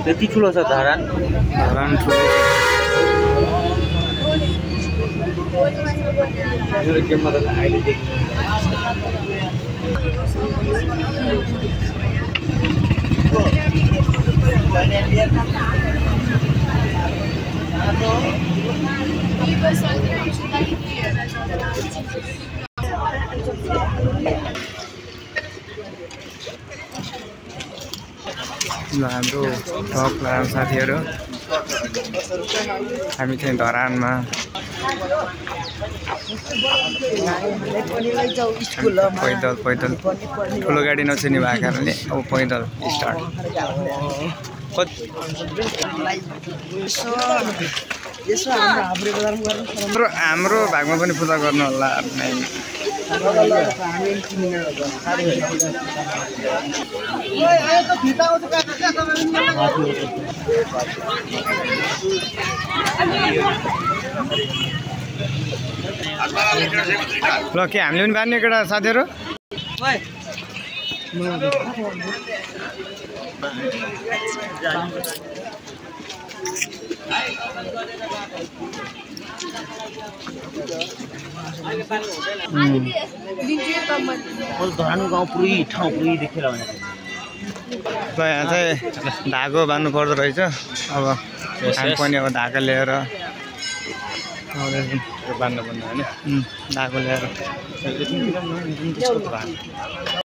त्यति ठुलो छ धरान ठुलै यो गेममा त अहिले देखिन्छ हाम्रो टक लगाएर साथीहरू हामी चाहिँ धरानमा पैदल पैदल ठुलो गाडी नछिर्ने भएको कारणले अब पैदल स्टार्ट हाम्रो भागमा पनि पूजा गर्नु होला ल के हामीले पनि बाँध्ने केटा साथीहरू धरान गाउँ पुरै ठाउँ पुरै देखेर भने ल यहाँ चाहिँ धागो बाँध्नु पर्दो रहेछ अब हामी पनि अब धागा लिएर बाँध्नु पर्ने होइन धागो ल्याएर